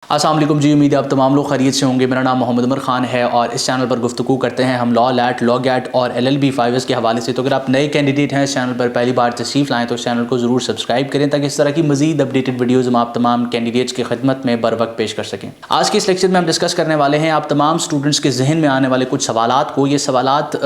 अस्सलाम वालेकुम जी, उम्मीद है आप तमाम लोग खैरियत से होंगे। मेरा नाम मोहम्मद उमर खान है और इस चैनल पर गुफ्तगू करते हैं हम लॉ लैट, लॉ गैट और LLB 5S के हवाले से। तो अगर आप नए कैंडिडेट हैं इस चैनल पर पहली बार तशरीफ़ लाएँ तो इस चैनल को ज़रूर सब्सक्राइब करें ताकि इस तरह की मज़ीद अपडेटेड वीडियोज़ हम आप तमाम कैंडिडेट्स की खिदमत में बर वक्त पेश कर सकें। आज के इस लेक्चर में हम डिस्कस करने वाले हैं आप तमाम स्टूडेंट्स के जहन में आने वाले कुछ सवालात को। ये सवालात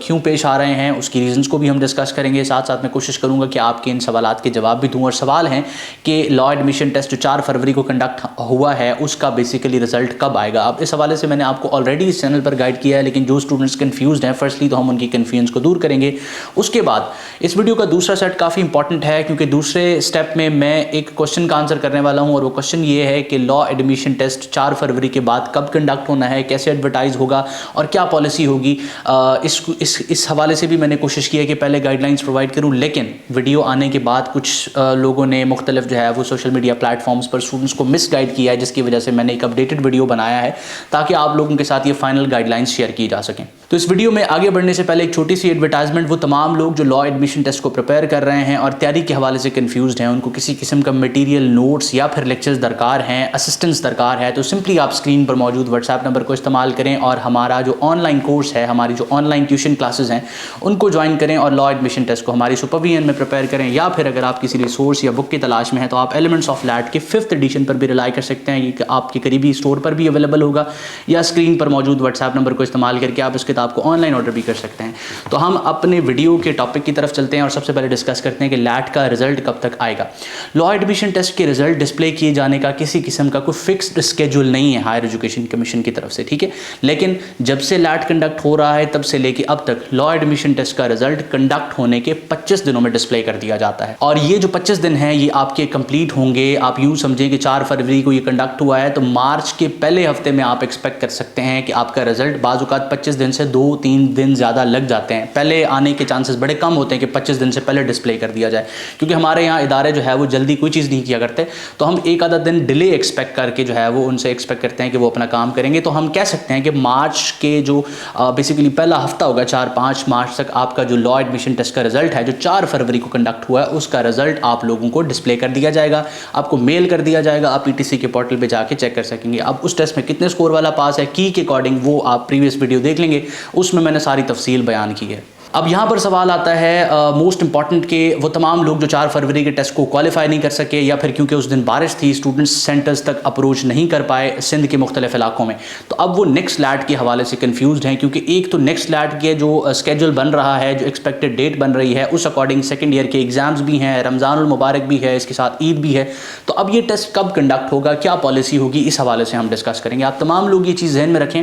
क्यों पेश आ रहे हैं उसकी रीज़न्स को भी हम डिस्कस करेंगे। साथ साथ मैं कोशिश करूँगा कि आपके इन सवालात के जवाब भी दूँ। और सवाल हैं कि लॉ एडमिशन टेस्ट जो 4 फरवरी को कंडक्ट हुआ है उसका बेसिकली रिजल्ट कब आएगा। अब इस हवाले से मैंने आपको ऑलरेडी इस चैनल पर गाइड किया है, लेकिन जो स्टूडेंट्स कंफ्यूज्ड हैं फर्स्टली तो हम उनकी कन्फ्यूजन को दूर करेंगे। उसके बाद इस वीडियो का दूसरा सेट काफ़ी इंपॉर्टेंट है क्योंकि दूसरे स्टेप में मैं एक क्वेश्चन का आंसर करने वाला हूं और वो क्वेश्चन ये है कि लॉ एडमिशन टेस्ट 4 फरवरी के बाद कब कंडक्ट होना है, कैसे एडवर्टाइज होगा और क्या पॉलिसी होगी। इस हवाले से भी मैंने कोशिश की है कि पहले गाइडलाइंस प्रोवाइड करूँ, लेकिन वीडियो आने के बाद कुछ लोगों ने मुख्तलिफ जो है वो सोशल मीडिया प्लेटफॉर्म्स पर स्टूडेंट्स को मिस गाइड किया है, जिसकी वजह से मैंने एक अपडेटेड वीडियो बनाया है ताकि आप लोगों के साथ ये फाइनल गाइडलाइंस शेयर की जा सकें। तो इस वीडियो में आगे बढ़ने से पहले एक छोटी सी एडवर्टाइजमेंट। वो तमाम लोग जो लॉ एडमिशन टेस्ट को प्रिपेयर कर रहे हैं और तैयारी के हवाले से कंफ्यूज्ड हैं, उनको किसी किस्म का मटेरियल, नोट्स या फिर लेक्चर्स दरकार हैं, असिस्टेंस दरकार है, तो सिंपली आप स्क्रीन पर मौजूद व्हाट्सएप नंबर को इस्तेमाल करें और हमारा जो ऑनलाइन कोर्स है, हमारी जो ऑनलाइन ट्यूशन क्लासेस हैं उनको ज्वाइन करें और लॉ एडमिशन टेस्ट को हमारी सुपरविजन में प्रिपेयर करें। या फिर अगर आप किसी रिसोर्स या बुक की तलाश में हैं तो आप एलिमेंट्स ऑफ लैट के 5th एडिशन पर भी रिलाई कर सकते हैं। ये आपके करीबी स्टोर पर भी अवेलेबल होगा या स्क्रीन पर मौजूद व्हाट्सएप नंबर को इस्तेमाल करके आप इस किताब को ऑनलाइन ऑर्डर भी कर सकते हैं। तो हम अपने वीडियो के टॉपिक की तरफ चलते हैं और सबसे पहले डिस्कस करते हैं कि लैट का रिजल्ट कब तक आएगा। लॉ एडमिशन टेस्ट के रिजल्ट डिस्प्ले किए जाने का किसी किस्म का कोई फिक्स्ड स्केड्यूल नहीं है हायर एजुकेशन कमीशन की तरफ से, ठीक है। लेकिन जब से लैट कंडक्ट हो रहा है तब से लेके अब तक लॉ एडमिशन टेस्ट का रिजल्ट कंडक्ट होने के 25 दिनों में डिस्प्ले कर दिया जाता है। और ये जो 25 दिन हैं ये आपके कंप्लीट होंगे। आप यूँ समझें कि 4 फरवरी को ये कंडक्ट हुआ है तो मार्च के पहले हफ्ते में आप एक्सपेक्ट कर सकते हैं कि आपका रिजल्ट बाज़-औक़ात 25 दिन से 2-3 दिन ज़्यादा लग जाते हैं। पहले आने के चांसेस बड़े कम होते हैं कि 25 दिन से पहले डिस्प्ले कर दिया जाए, क्योंकि हमारे यहाँ इदारे जो है वो जल्दी कोई चीज़ नहीं किया करते। तो हम एक आधा दिन डिले एक्सपेक्ट करके जो है वो उनसे एक्सपेक्ट करते हैं कि वो अपना काम करेंगे। तो हम कह सकते हैं कि मार्च के जो बेसिकली पहला हफ्ता होगा 4-5 मार्च तक आपका जो लॉ एडमिशन टेस्ट का रिजल्ट है जो 4 फरवरी को कंडक्ट हुआ है उसका रिजल्ट आप लोगों को डिस्प्ले कर दिया जाएगा, आपको मेल कर दिया जाएगा। आप PTC के पोर्टल पर जाके चेक कर सकेंगे। अब उस टेस्ट में कितने स्कोर वाला पास है की के अकॉर्डिंग वो आप प्रीवियस वीडियो देख लेंगे, उसमें मैंने सारी तफसील बयान की है। अब यहाँ पर सवाल आता है मोस्ट इंपॉर्टेंट के वो तमाम लोग जो 4 फरवरी के टेस्ट को क्वालिफाई नहीं कर सके या फिर क्योंकि उस दिन बारिश थी स्टूडेंट्स सेंटर्स तक अप्रोच नहीं कर पाए सिंध के मुख्तलिफ इलाकों में, तो अब वो नेक्स्ट लैट के हवाले से कंफ्यूज्ड हैं। क्योंकि एक तो नेक्स्ट लैट के जो स्केड्यूल बन रहा है, जो एक्सपेक्टेड डेट बन रही है उस अकॉर्डिंग सेकेंड ईयर के एग्जाम्स भी हैं, रमज़ानुल मुबारक भी है, इसके साथ ईद भी है। तो अब ये टेस्ट कब कंडक्ट होगा, क्या पॉलिसी होगी, इस हवाले से हम डिस्कस करेंगे। आप तमाम लोग ये चीज़ जहन में रखें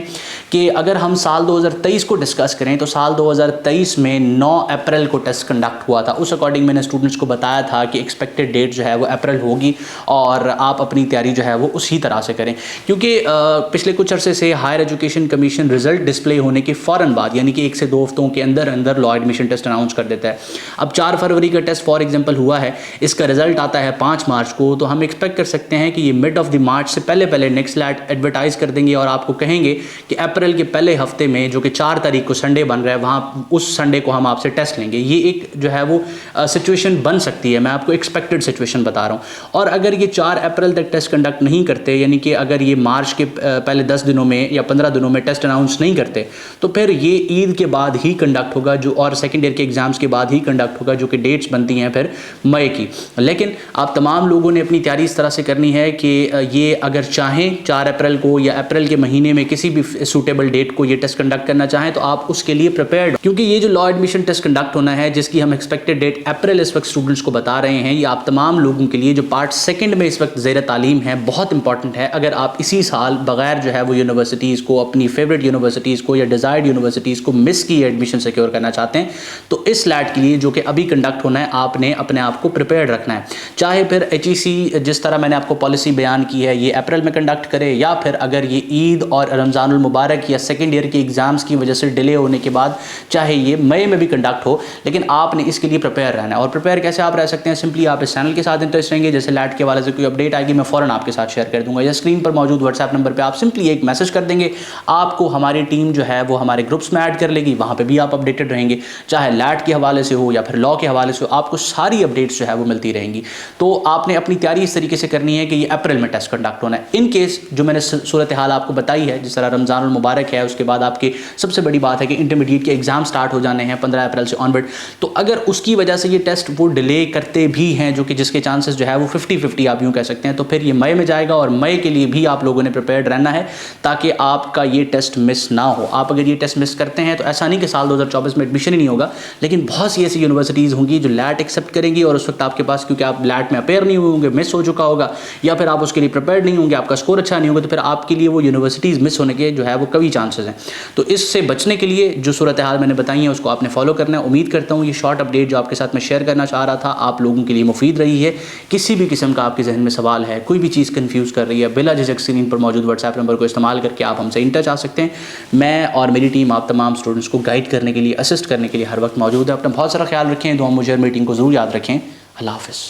कि अगर हम साल 2023 को डिस्कस करें तो साल 2023 में 9 अप्रैल को टेस्ट कंडक्ट हुआ था। उस अकॉर्डिंग मैंने स्टूडेंट्स को बताया था कि एक्सपेक्टेड डेट जो है वो अप्रैल होगी और आप अपनी तैयारी जो है वो उसी तरह से करें। क्योंकि पिछले कुछ अरसे से higher education commission result display होने के फ़ौरन बाद यानी कि 1 से 2 हफ्तों के अंदर अंदर लॉ एडमिशन टेस्ट अनाउंस कर देता है। अब 4 फरवरी का टेस्ट फॉर एग्जाम्पल हुआ है, इसका रिजल्ट आता है 5 मार्च को, तो हम एक्सपेक्ट कर सकते हैं कि ये मिड ऑफ द मार्च से पहले पहले नेक्स्ट लैट एडवर्टाइज कर देंगे और आपको कहेंगे कि अप्रैल के पहले हफ्ते में जो कि 4 तारीख को संडे बन रहा है वहाँ उस संडे को हम आपसे टेस्ट लेंगे। ये एक जो है वो सिचुएशन बन सकती है, मैं आपको एक्सपेक्टेड सिचुएशन बता रहा हूँ। और अगर ये 4 अप्रैल तक टेस्ट कंडक्ट नहीं करते यानी कि अगर ये मार्च के पहले 10 दिनों में या 15 दिनों में टेस्ट अनाउंस नहीं करते तो फिर ये ईद के बाद ही कंडक्ट होगा जो और सेकेंड ईयर के एग्जाम्स के बाद ही कंडक्ट होगा, जो कि डेट्स बनती हैं फिर मई की। लेकिन आप तमाम लोगों ने अपनी तैयारी इस तरह से करनी है कि ये अगर चाहें 4 अप्रैल को या अप्रैल के महीने में किसी भी सूटेबल डेट को ये टेस्ट कंडक्ट करना चाहें तो आप उसके लिए प्रिपेयर्ड, क्योंकि ये जो लॉ एडमिशन टेस्ट कंडक्ट होना है जिसकी हम एक्सपेक्टेड डेट अप्रैल इस वक्त स्टूडेंट्स को बता रहे हैं, ये आप तमाम लोगों के लिए जो पार्ट सेकंड में इस वक्त ज़ेर तालीम है बहुत इंपॉर्टेंट है। अगर आप इसी साल बगैर जो है वो यूनिवर्सिटीज़ को, अपनी फेवरेट यूनिवर्सिटीज़ को या डिज़ायर्ड यूनिवर्सिटीज़ को मिस की एडमिशन सिक्योर करना चाहते हैं तो इस लैट के लिए जो कि अभी कंडक्ट होना है आपने अपने आप को प्रिपेयर्ड रखना है। चाहे फिर HEC जिस तरह मैंने आपको पॉलिसी बयान की है ये अप्रैल में कंडक्ट करे या फिर अगर ये ईद और रमज़ानुल मुबारक या सेकेंड ईयर के एग्ज़ाम्स की वजह से डिले होने के बाद चाहे ये मई में भी कंडक्ट हो, लेकिन आपने इसके लिए प्रिपेयर रहना है। और प्रिपेयर कैसे आप रह सकते हैं, सिंपली आप इस चैनल के साथ इंटरेस्ट रहेंगे, जैसे लैट के वाले से कोई अपडेट आएगी मैं फ़ौरन आपके साथ शेयर कर दूंगा, या स्क्रीन पर मौजूद व्हाट्सएप नंबर पर आप सिंपली एक मैसेज कर देंगे, आपको हमारी टीम जो है वो हमारे ग्रुप्स में ऐड कर लेगी, वहाँ पर भी आप अपडेटेड रहेंगे, चाहे लैट के हवाले से हो या फिर लॉ के हवाले से हो, आपको सारी अपडेट्स जो है वो मिलती रहेंगी। तो आपने अपनी तैयारी इस तरीके से करनी है कि ये अप्रैल में टेस्ट कंडक्ट होना है। इन केस जो मैंने सूरत हाल आपको बताई है, जिस तरह रमज़ानुल मुबारक है, उसके बाद आपके सबसे बड़ी बात है कि इंटरमीडिएट के एग्जाम स्टार्ट हो जाने हैं 15 अप्रैल से ऑनवर्ड, तो अगर उसकी वजह से ये टेस्ट वो डिले करते भी हैं, जो कि जिसके चांसेस जो है वो 50-50 आप यूँ कह सकते हैं, तो फिर ये मई में जाएगा और मई के लिए भी आप लोगों ने प्रिपेयर्ड रहना है ताकि आपका ये टेस्ट मिस ना हो। आप अगर ये टेस्ट मिस करते हैं तो ऐसा नहीं कि साल 2024 में एडमिशन ही नहीं होगा, लेकिन बहुत सी ऐसी यूनिवर्सिटीज़ होंगी जो लैट एक्सेप्ट करेंगी और उस वक्त आपके पास, क्योंकि आप लैट में अपेयर नहीं हुए होंगे, मिस हो चुका होगा, या फिर आप उसके लिए प्रिपेयर्ड नहीं होंगे, आपका स्कोर अच्छा नहीं होगा, तो फिर आपके लिए वो यूनिवर्सिटीज़ मिस होने के जो है वो कभी चांसेस हैं। तो इससे बचने के लिए जो सूरत हाल मैंने बताई है उसको आपने फॉलो करना है। उम्मीद करता हूँ ये शॉर्ट अपडेट जो आपके साथ मैं शेयर करना चाह रहा था आप लोगों के लिए मुफीद रही है। किसी भी किस्म का आपके जहन में सवाल है, कोई भी चीज़ कन्फ्यूज़ कर रही है, बिला झिझक स्क्रीन पर मौजूद व्हाट्सएप नंबर को इस्तेमाल करके आप हमसे इन टच आ सकते हैं। मैं और मेरी टीम आप तमाम स्टूडेंट्स को गाइड करने के लिए, असिस्ट करने के लिए हर वक्त मौजूद है। अपना बहुत सारा ख्याल रखें, दुआ मुझे मीटिंग को ज़रूर याद रखें। अल्लाह हाफ़िज़।